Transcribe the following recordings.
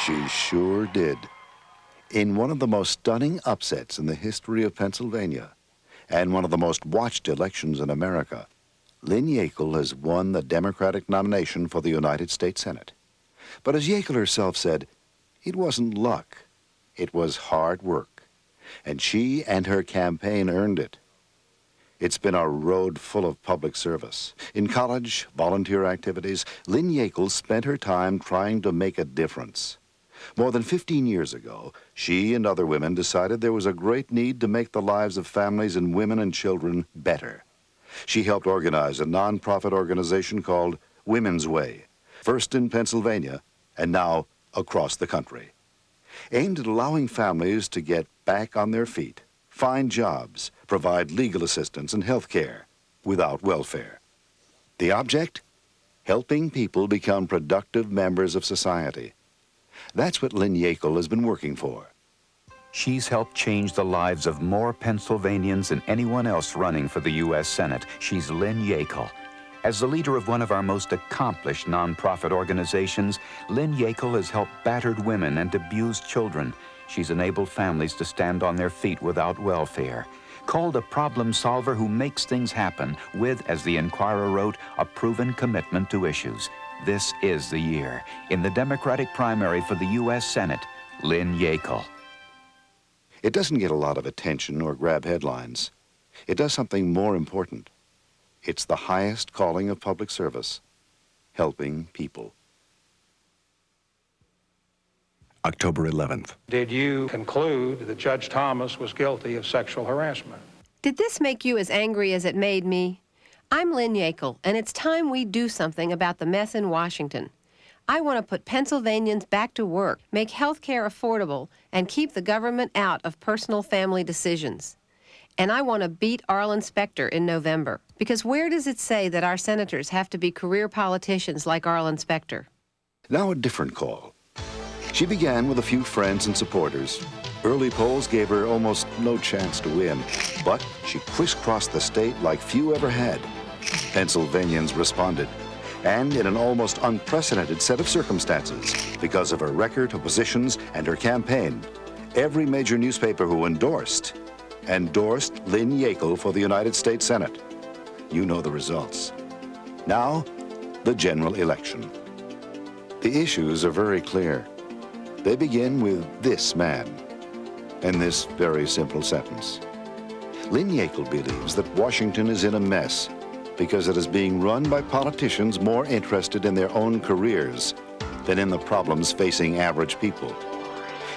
She sure did. In one of the most stunning upsets in the history of Pennsylvania, and one of the most watched elections in America, Lynn Yeakel has won the Democratic nomination for the United States Senate. But as Yeakel herself said, it wasn't luck. It was hard work. And she and her campaign earned it. It's been a road full of public service. In college, volunteer activities, Lynn Yeakel spent her time trying to make a difference. More than 15 years ago, she and other women decided there was a great need to make the lives of families and women and children better. She helped organize a nonprofit organization called Women's Way, first in Pennsylvania and now across the country, aimed at allowing families to get back on their feet, find jobs, provide legal assistance and health care without welfare. The object? Helping people become productive members of society. That's what Lynn Yeakel has been working for. She's helped change the lives of more Pennsylvanians than anyone else running for the U.S. Senate. She's Lynn Yeakel. As the leader of one of our most accomplished nonprofit organizations, Lynn Yeakel has helped battered women and abused children. She's enabled families to stand on their feet without welfare. Called a problem solver who makes things happen with, as the Enquirer wrote, a proven commitment to issues. This is the year. In the Democratic primary for the U.S. Senate, Lynn Yeakel. It doesn't get a lot of attention or grab headlines. It does something more important. It's the highest calling of public service, helping people. October 11th. Did you conclude that Judge Thomas was guilty of sexual harassment? Did this make you as angry as it made me? I'm Lynn Yeakel, and it's time we do something about the mess in Washington. I want to put Pennsylvanians back to work, make health care affordable, and keep the government out of personal family decisions. And I want to beat Arlen Specter in November, because where does it say that our senators have to be career politicians like Arlen Specter? Now a different call. She began with a few friends and supporters. Early polls gave her almost no chance to win, but she crisscrossed the state like few ever had. Pennsylvanians responded, and in an almost unprecedented set of circumstances, because of her record of positions and her campaign, every major newspaper who endorsed Lynn Yeakel for the United States Senate. You know the results. Now, the general election. The issues are very clear. They begin with this man, and this very simple sentence. Lynn Yeakel believes that Washington is in a mess because it is being run by politicians more interested in their own careers than in the problems facing average people.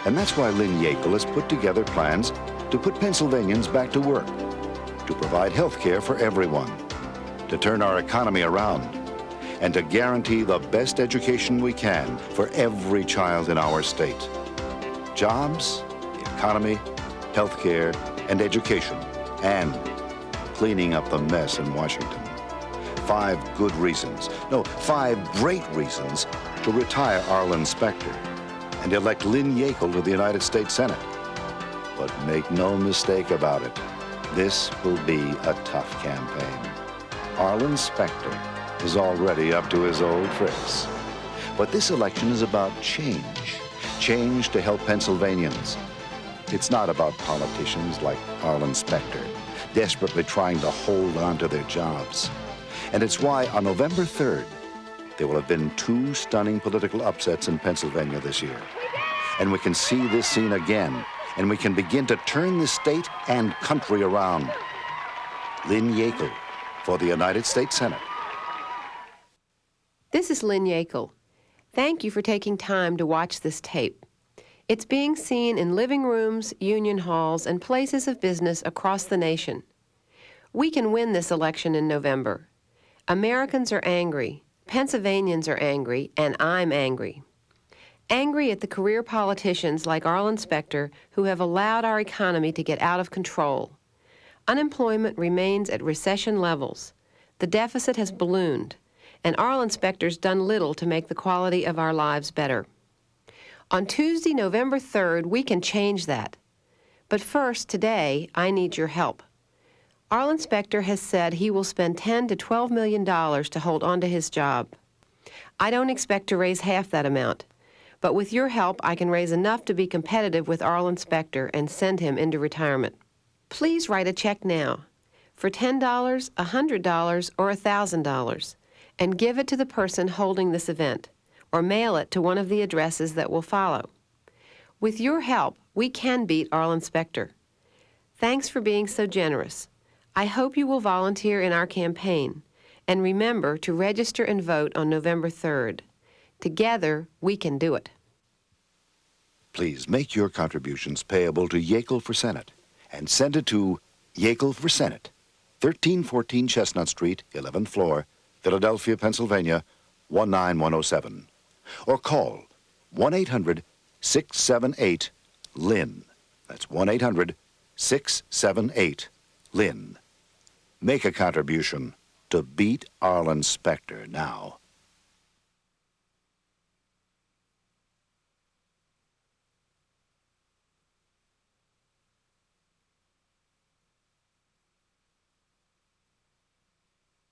And that's why Lynn Yeakel has put together plans to put Pennsylvanians back to work, to provide health care for everyone, to turn our economy around, and to guarantee the best education we can for every child in our state. Jobs, the economy, health care, and education, and cleaning up the mess in Washington. 5 good reasons, no, 5 great reasons to retire Arlen Specter and elect Lynn Yeakel to the United States Senate. But make no mistake about it, this will be a tough campaign. Arlen Specter is already up to his old tricks. But this election is about change. Change to help Pennsylvanians. It's not about politicians like Arlen Specter, desperately trying to hold on to their jobs. And it's why on November 3rd, there will have been 2 stunning political upsets in Pennsylvania this year. And we can see this scene again, and we can begin to turn the state and country around. Lynn Yeakel for the United States Senate. This is Lynn Yeakel. Thank you for taking time to watch this tape. It's being seen in living rooms, union halls, and places of business across the nation. We can win this election in November. Americans are angry, Pennsylvanians are angry, and I'm angry. Angry at the career politicians like Arlen Specter who have allowed our economy to get out of control. Unemployment remains at recession levels. The deficit has ballooned, and Arlen Specter's done little to make the quality of our lives better. On Tuesday, November 3rd, we can change that. But first, today, I need your help. Arlen Specter has said he will spend $10 to $12 million to hold on to his job. I don't expect to raise half that amount, But with your help, I can raise enough to be competitive with Arlen Specter and send him into retirement. Please write a check now for $10, $100, or $1,000 and give it to the person holding this event, or mail it to one of the addresses that will follow. With your help, we can beat Arlen Specter. Thanks for being so generous. I hope you will volunteer in our campaign, and remember to register and vote on November 3rd. Together, we can do it. Please make your contributions payable to Yeakel for Senate and send it to Yeakel for Senate, 1314 Chestnut Street, 11th floor, Philadelphia, Pennsylvania, 19107. Or call 1-800-678-LYNN. That's 1-800-678-LYNN. Make a contribution to beat Arlen Specter now.